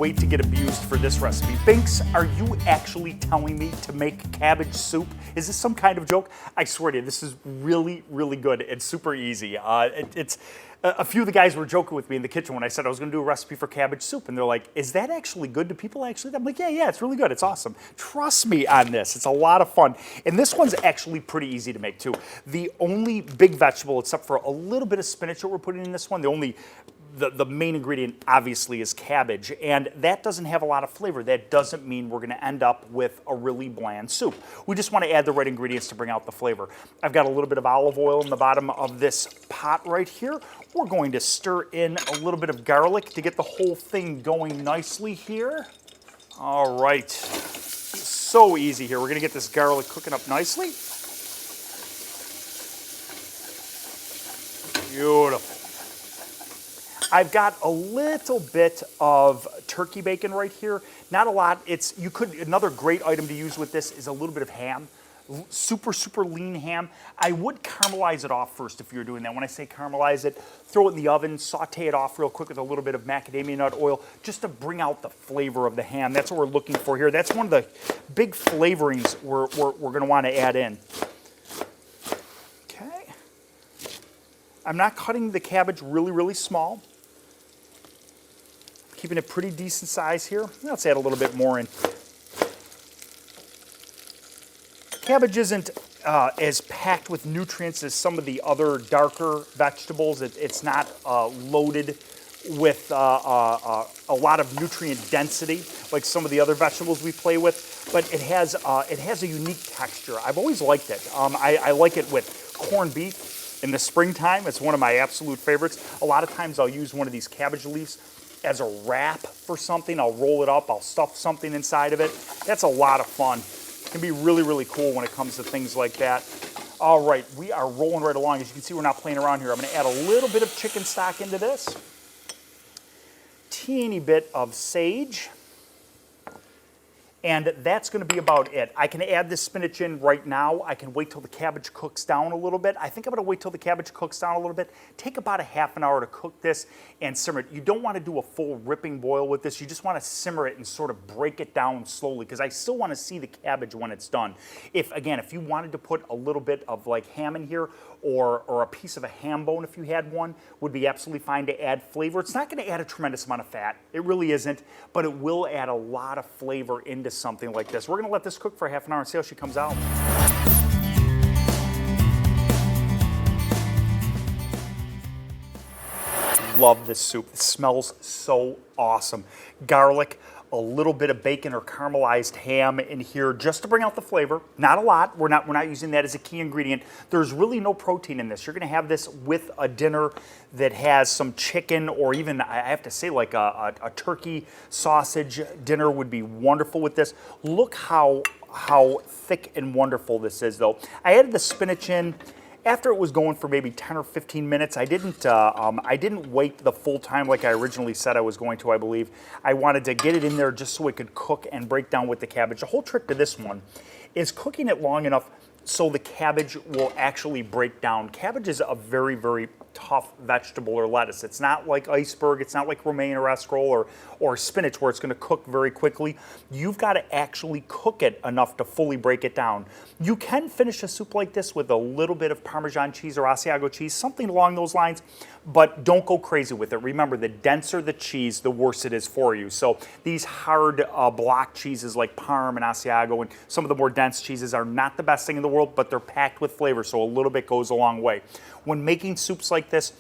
wait to get abused for this recipe. Binks, are you actually telling me to make cabbage soup? Is this some kind of joke? I swear to you, this is really, really good. It's super easy. A few of the guys were joking with me in the kitchen when I said I was going to do a recipe for cabbage soup, and they're like, is that actually good? Do people actually? I'm like, yeah, it's really good. It's awesome. Trust me on this. It's a lot of fun. And this one's actually pretty easy to make too. The only big vegetable, except for a little bit of spinach that we're putting in this one, the main ingredient obviously is cabbage, and that doesn't have a lot of flavor. That doesn't mean we're going to end up with a really bland soup. We just want to add the right ingredients to bring out the flavor. I've got a little bit of olive oil in the bottom of this pot right here. We're going to stir in a little bit of garlic to get the whole thing going nicely here. All right, so easy here. We're going to get this garlic cooking up nicely. Beautiful. I've got a little bit of turkey bacon right here. Not a lot. Another great item to use with this is a little bit of ham. Super, super lean ham. I would caramelize it off first if you're doing that. When I say caramelize it, throw it in the oven, saute it off real quick with a little bit of macadamia nut oil just to bring out the flavor of the ham. That's what we're looking for here. That's one of the big flavorings we're going to want to add in. Okay. I'm not cutting the cabbage really, really small. Keeping it pretty decent size here. Let's add a little bit more in. Cabbage isn't as packed with nutrients as some of the other darker vegetables. It's not loaded with a lot of nutrient density like some of the other vegetables we play with, but it has a unique texture. I've always liked it. I like it with corned beef in the springtime. It's one of my absolute favorites. A lot of times I'll use one of these cabbage leaves as a wrap for something. I'll roll it up, I'll stuff something inside of it. That's a lot of fun. It can be really, really cool when it comes to things like that. All right, we are rolling right along. As you can see, we're not playing around here. I'm gonna add a little bit of chicken stock into this. Teeny bit of sage. And that's going to be about it. I can add this spinach in right now. I can wait till the cabbage cooks down a little bit. I think I'm going to wait till the cabbage cooks down a little bit. Take about a half an hour to cook this and simmer it. You don't want to do a full ripping boil with this. You just want to simmer it and sort of break it down slowly because I still want to see the cabbage when it's done. If you wanted to put a little bit of like ham in here or a piece of a ham bone if you had one, would be absolutely fine to add flavor. It's not going to add a tremendous amount of fat. It really isn't, but it will add a lot of flavor into something like this. We're going to let this cook for half an hour and see how she comes out. Love this soup. It smells so awesome. Garlic, a little bit of bacon or caramelized ham in here just to bring out the flavor. Not a lot. We're not using that as a key ingredient. There's really no protein in this. You're going to have this with a dinner that has some chicken or even, I have to say, like a turkey sausage dinner would be wonderful with this. Look how thick and wonderful this is, though. I added the spinach in after it was going for maybe 10 or 15 minutes. I didn't wait the full time like I originally said I was going to, I believe. I wanted to get it in there just so it could cook and break down with the cabbage. The whole trick to this one is cooking it long enough so the cabbage will actually break down. Cabbage is a very, very tough vegetable or lettuce. It's not like iceberg, it's not like romaine or escarole or spinach where it's going to cook very quickly. You've got to actually cook it enough to fully break it down. You can finish a soup like this with a little bit of Parmesan cheese or Asiago cheese, something along those lines, but don't go crazy with it. Remember, the denser the cheese, the worse it is for you. So these hard block cheeses like Parm and Asiago and some of the more dense cheeses are not the best thing in the world, but they're packed with flavor, so a little bit goes a long way. When making soups like this,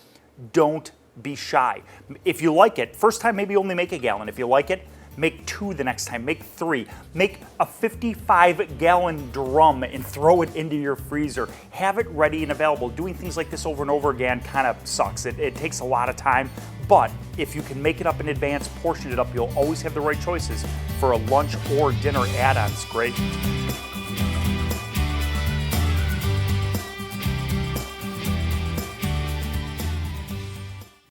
don't be shy. If you like it, first time maybe only make a gallon. If you like it, make 2 the next time, make 3. Make a 55-gallon drum and throw it into your freezer. Have it ready and available. Doing things like this over and over again kind of sucks. It takes a lot of time, but if you can make it up in advance, portion it up, you'll always have the right choices for a lunch or dinner add-ons. Great.